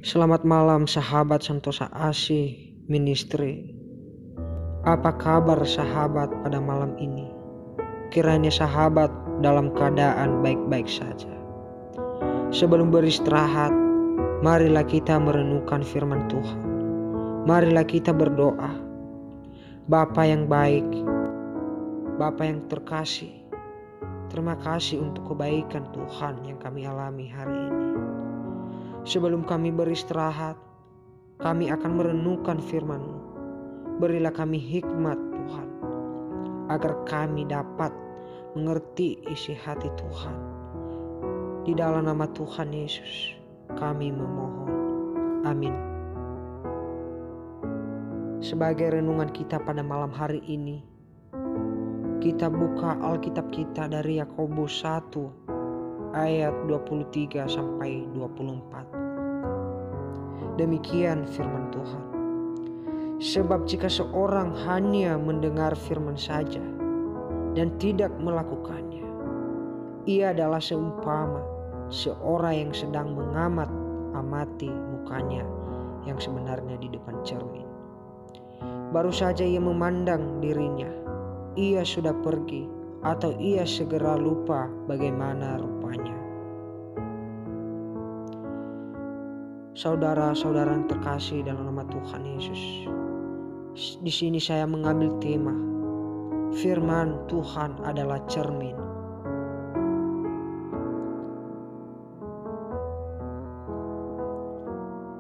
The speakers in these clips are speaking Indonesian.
Selamat malam sahabat Santosa Asih Ministry. Apa kabar sahabat pada malam ini? Kiranya sahabat dalam keadaan baik-baik saja. Sebelum beristirahat, marilah kita merenungkan firman Tuhan. Marilah kita berdoa. Bapa yang baik, Bapa yang terkasih, terima kasih untuk kebaikan Tuhan yang kami alami hari ini. Sebelum kami beristirahat, kami akan merenungkan firman-Mu. Berilah kami hikmat Tuhan, agar kami dapat mengerti isi hati Tuhan. Di dalam nama Tuhan Yesus, kami memohon. Amin. Sebagai renungan kita pada malam hari ini, kita buka Alkitab kita dari Yakobus 1 ayat 23 sampai 24. Demikian firman Tuhan. Sebab jika seorang hanya mendengar firman saja dan tidak melakukannya, ia adalah seumpama seorang yang sedang mengamati mukanya yang sebenarnya di depan cermin. Baru saja ia memandang dirinya, ia sudah pergi atau ia segera lupa bagaimana rupanya. Saudara-saudara yang terkasih dalam nama Tuhan Yesus, di sini saya mengambil tema firman Tuhan adalah cermin.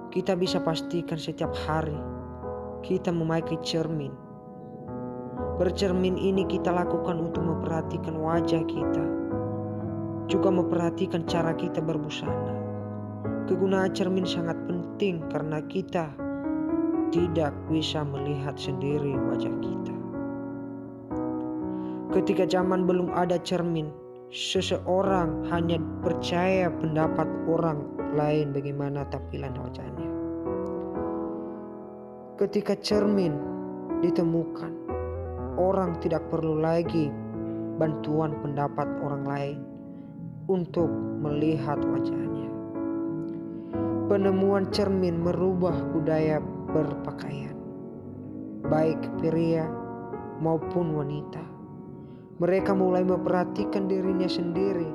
Kita bisa pastikan setiap hari kita memakai cermin. Bercermin ini kita lakukan untuk memperhatikan wajah kita, juga memperhatikan cara kita berbusana. Kegunaan cermin sangat penting karena kita tidak bisa melihat sendiri wajah kita. Ketika zaman belum ada cermin, seseorang hanya percaya pendapat orang lain bagaimana tampilan wajahnya. Ketika cermin ditemukan, orang tidak perlu lagi bantuan pendapat orang lain untuk melihat wajahnya. Penemuan cermin merubah budaya berpakaian, baik pria maupun wanita. Mereka mulai memperhatikan dirinya sendiri,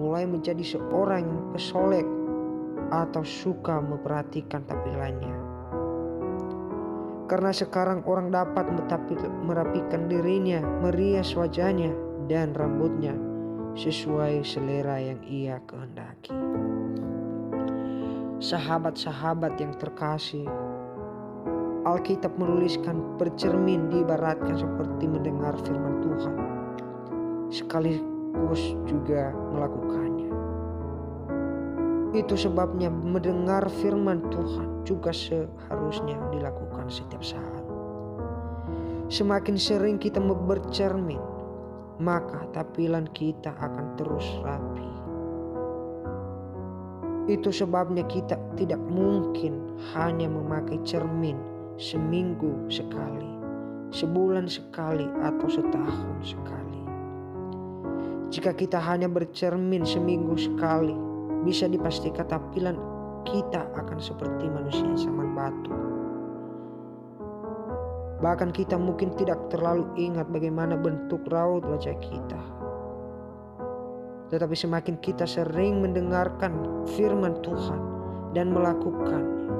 mulai menjadi seorang yang pesolek atau suka memperhatikan tampilannya. Karena sekarang orang dapat merapikan dirinya, merias wajahnya dan rambutnya sesuai selera yang ia kehendaki. Sahabat-sahabat yang terkasih, Alkitab menuliskan bercermin diibaratkan seperti mendengar firman Tuhan, sekaligus juga melakukannya. Itu sebabnya mendengar firman Tuhan juga seharusnya dilakukan setiap saat. Semakin sering kita bercermin, maka tampilan kita akan terus rapi. Itu sebabnya kita tidak mungkin hanya memakai cermin seminggu sekali, sebulan sekali, atau setahun sekali. Jika kita hanya bercermin seminggu sekali, bisa dipastikan tampilan kita akan seperti manusia zaman batu. Bahkan kita mungkin tidak terlalu ingat bagaimana bentuk raut wajah kita. Tetapi semakin kita sering mendengarkan firman Tuhan dan melakukannya,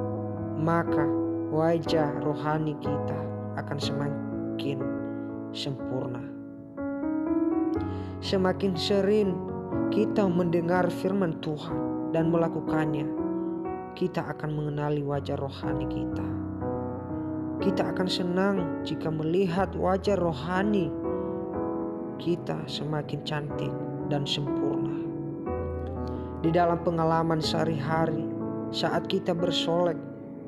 maka wajah rohani kita akan semakin sempurna. Semakin sering kita mendengar firman Tuhan dan melakukannya, kita akan mengenali wajah rohani kita. Kita akan senang jika melihat wajah rohani kita semakin cantik dan sempurna. Di dalam pengalaman sehari-hari, saat kita bersolek,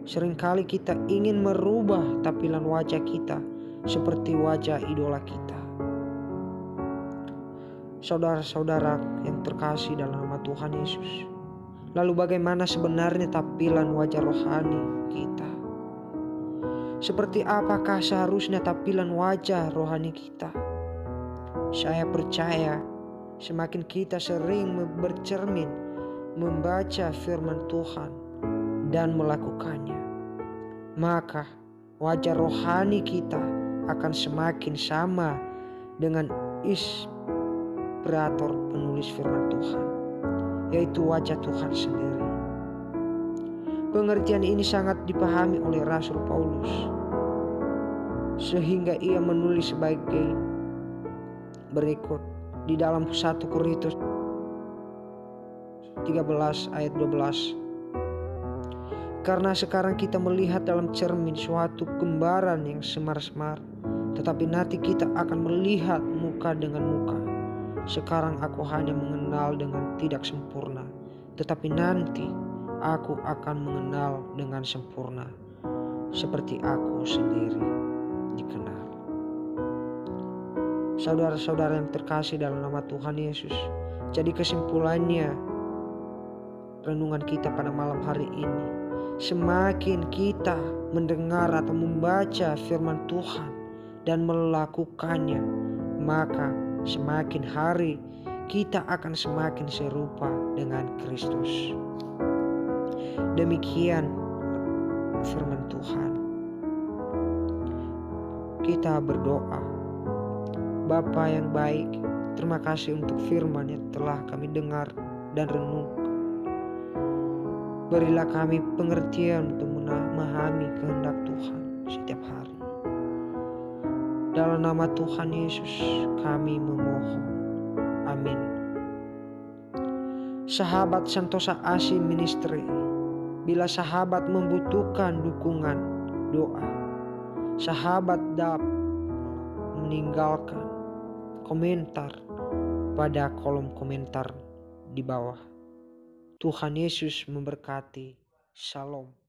seringkali kita ingin merubah tampilan wajah kita seperti wajah idola kita. Saudara-saudara yang terkasih dalam nama Tuhan Yesus, lalu bagaimana sebenarnya tampilan wajah rohani kita? Seperti apakah seharusnya tampilan wajah rohani kita? Saya percaya semakin kita sering bercermin, membaca firman Tuhan, dan melakukannya, maka wajah rohani kita akan semakin sama dengan inspirator penulis firman Tuhan, yaitu wajah Tuhan sendiri. Pengertian ini sangat dipahami oleh Rasul Paulus, sehingga ia menulis sebagai berikut di dalam 1 Korintus 13 ayat 12. Karena sekarang kita melihat dalam cermin suatu gambaran yang semar-semar, tetapi nanti kita akan melihat muka dengan muka. Sekarang aku hanya mengenal dengan tidak sempurna, tetapi nanti aku akan mengenal dengan sempurna, seperti aku sendiri dikenal. Saudara-saudara yang terkasih dalam nama Tuhan Yesus, jadi kesimpulannya renungan kita pada malam hari ini, semakin kita mendengar atau membaca firman Tuhan dan melakukannya, maka semakin hari kita akan semakin serupa dengan Kristus. Demikian firman Tuhan. Kita berdoa. Bapa yang baik, terima kasih untuk firman yang telah kami dengar dan renungkan. Berilah kami pengertian untuk memahami kehendak Tuhan setiap hari. Dalam nama Tuhan Yesus kami memohon. Amin. Sahabat Santosa Asih Ministry, bila sahabat membutuhkan dukungan doa, sahabat dapat meninggalkan komentar pada kolom komentar di bawah. Tuhan Yesus memberkati. Shalom.